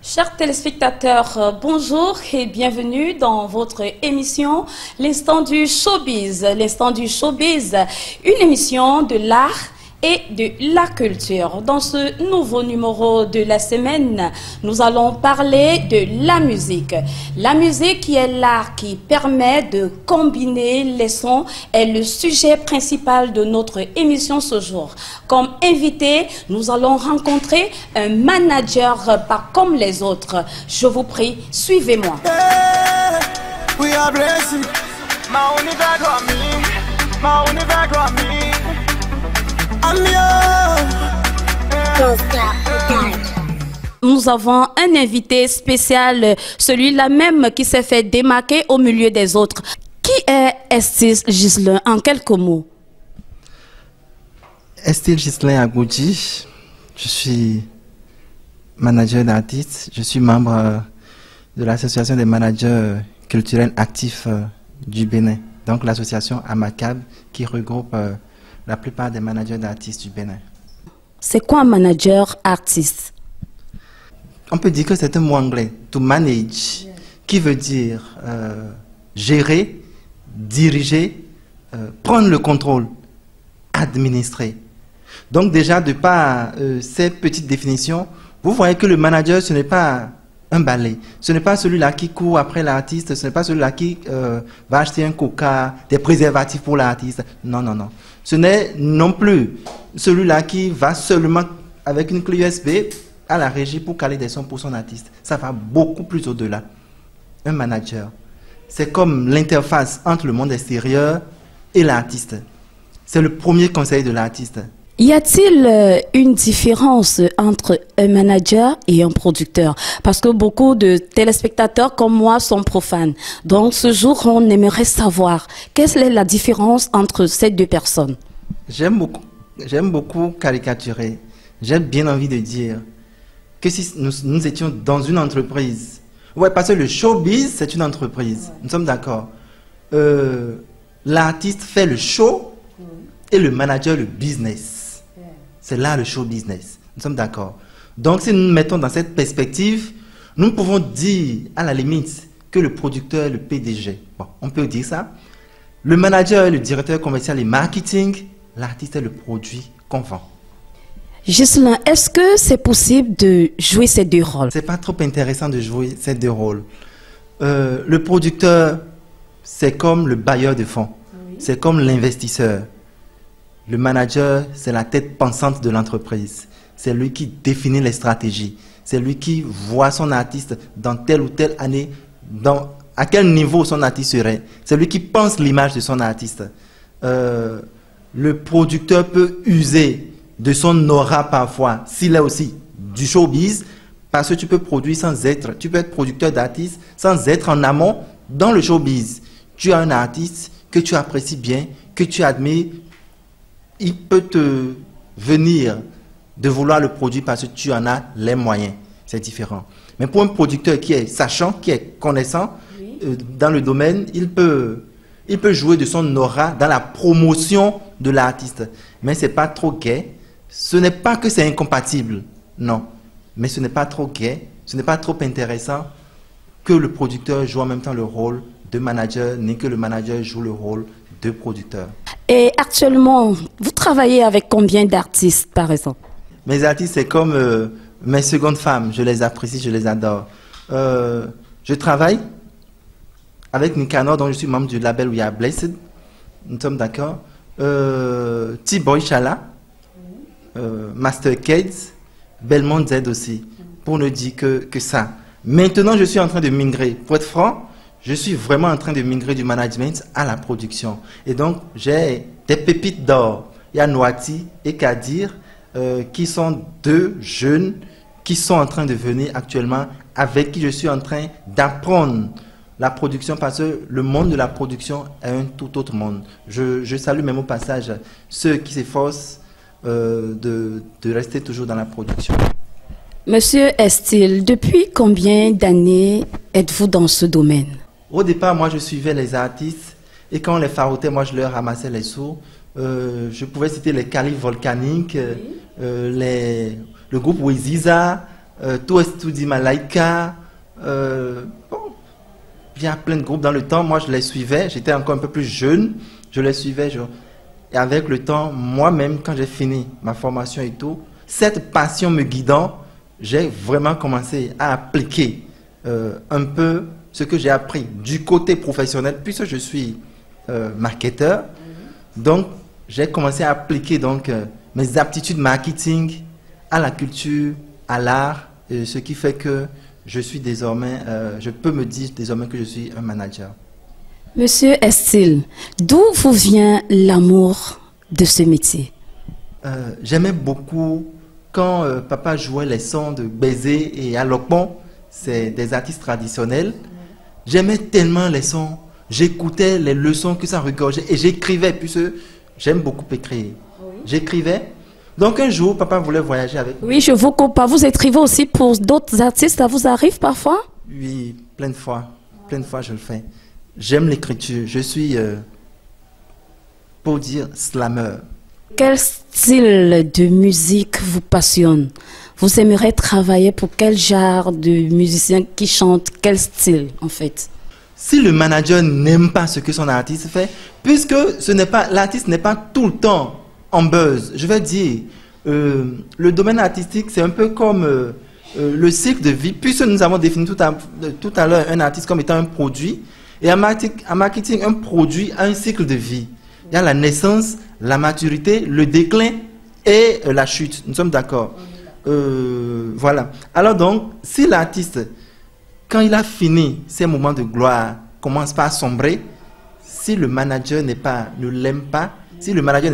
Chers téléspectateurs, bonjour et bienvenue dans votre émission L'Instant du Showbiz. L'Instant du Showbiz, une émission de l'art et de la culture. Dans ce nouveau numéro de la semaine, nous allons parler de la musique. La musique qui est l'art qui permet de combiner les sons est le sujet principal de notre émission ce jour. Comme invité, nous allons rencontrer un manager pas comme les autres. Je vous prie, suivez-moi. Nous avons un invité spécial, celui-là même qui s'est fait démarquer au milieu des autres. Qui est Estil Ghislain en quelques mots? Estil Ghislain Agoudji, je suis manager d'artistes, je suis membre de l'association des managers culturels actifs du Bénin, donc l'association AMACAB qui regroupe la plupart des managers d'artistes du Bénin. C'est quoi un manager artiste? On peut dire que c'est un mot anglais, to manage, qui veut dire gérer, diriger, prendre le contrôle, administrer. Donc déjà, de par ces petites définitions, vous voyez que le manager, ce n'est pas un balai. Ce n'est pas celui-là qui court après l'artiste, ce n'est pas celui-là qui va acheter un coca, des préservatifs pour l'artiste. Non, non, non. Ce n'est non plus celui-là qui va seulement avec une clé USB à la régie pour caler des sons pour son artiste. Ça va beaucoup plus au-delà. Un manager, c'est comme l'interface entre le monde extérieur et l'artiste. C'est le premier conseil de l'artiste. Y a-t-il une différence entre un manager et un producteur? Parce que beaucoup de téléspectateurs comme moi sont profanes. Donc ce jour, on aimerait savoir quelle est la différence entre ces deux personnes. J'aime beaucoup caricaturer. J'ai bien envie de dire que si nous étions dans une entreprise, ouais, parce que le showbiz, c'est une entreprise. Nous sommes d'accord. L'artiste fait le show et le manager le business. C'est là le show business. Nous sommes d'accord. Donc, si nous nous mettons dans cette perspective, nous pouvons dire, à la limite, que le producteur est le PDG. Bon, on peut dire ça. Le manager est le directeur commercial et marketing. L'artiste est le produit qu'on vend. Ghislain, est-ce que c'est possible de jouer ces deux rôles? C'est pas trop intéressant de jouer ces deux rôles. Le producteur, c'est comme le bailleur de fonds. Oui. C'est comme l'investisseur. Le manager, c'est la tête pensante de l'entreprise. C'est lui qui définit les stratégies. C'est lui qui voit son artiste dans telle ou telle année, à quel niveau son artiste serait. C'est lui qui pense l'image de son artiste. Le producteur peut user de son aura parfois, s'il est aussi du showbiz, parce que tu peux produire tu peux être producteur d'artistes sans être en amont dans le showbiz. Tu as un artiste que tu apprécies bien, que tu admires. Il peut te venir de vouloir le produire parce que tu en as les moyens. C'est différent. Mais pour un producteur qui est sachant, qui est connaissant dans le domaine, il peut jouer de son aura dans la promotion de l'artiste. Mais ce n'est pas trop gai. Ce n'est pas que c'est incompatible. Non. Mais ce n'est pas trop gai. Ce n'est pas trop intéressant que le producteur joue en même temps le rôle de manager, ni que le manager joue le rôle de producteur. Et actuellement, vous travaillez avec combien d'artistes, par exemple? Mes artistes, c'est comme mes secondes femmes. Je les apprécie, je les adore. Je travaille avec Nicanor, dont je suis membre du label We Are Blessed. Nous sommes d'accord. T-Boy Chala, Master Kids, Belmont Z aussi, pour ne dire que ça. Maintenant, je suis en train de migrer. Pour être franc, je suis vraiment en train de migrer du management à la production. Et donc, j'ai des pépites d'or. Il y a Noati et Kadir, qui sont deux jeunes qui sont en train de venir actuellement, avec qui je suis en train d'apprendre la production, parce que le monde de la production est un tout autre monde. Je salue même au passage ceux qui s'efforcent de rester toujours dans la production. Monsieur Estil, depuis combien d'années êtes-vous dans ce domaine? Au départ, moi, je suivais les artistes et quand on les farotait, moi, je leur ramassais les sous. Je pouvais citer les Califs Volcaniques, le groupe Wiziza, Tout Studi Malaika. Bon, il y a plein de groupes dans le temps. Moi, je les suivais. J'étais encore un peu plus jeune. Je les suivais. Et avec le temps, moi-même, quand j'ai fini ma formation et tout, cette passion me guidant, j'ai vraiment commencé à appliquer un peu ce que j'ai appris du côté professionnel, puisque je suis marketeur. Donc, j'ai commencé à appliquer mes aptitudes marketing à la culture, à l'art, ce qui fait que je suis désormais, je peux me dire désormais que je suis un manager. Monsieur Estil, d'où vous vient l'amour de ce métier? J'aimais beaucoup quand papa jouait les sons de Baiser et Alokpon, c'est des artistes traditionnels. J'aimais tellement les sons, j'écoutais les leçons que ça regorgeait et j'écrivais, puisque j'aime beaucoup écrire. J'écrivais. Donc un jour, papa voulait voyager avec moi. Oui, je vous coupe pas. Vous écrivez aussi pour d'autres artistes, ça vous arrive parfois? Oui, plein de fois je le fais. J'aime l'écriture, je suis, pour dire, slammer. Quel style de musique vous passionne? Vous aimeriez travailler pour quel genre de musicien qui chante quel style en fait? Si le manager n'aime pas ce que son artiste fait, puisque l'artiste n'est pas tout le temps en buzz, je vais dire, le domaine artistique c'est un peu comme le cycle de vie, puisque nous avons défini tout à l'heure un artiste comme étant un produit, et en marketing, un produit a un cycle de vie. Il y a la naissance, la maturité, le déclin et la chute. Nous sommes d'accord. Voilà. Alors donc, si l'artiste, quand il a fini ses moments de gloire, commence pas à sombrer, si le manager ne l'aime pas, si le manager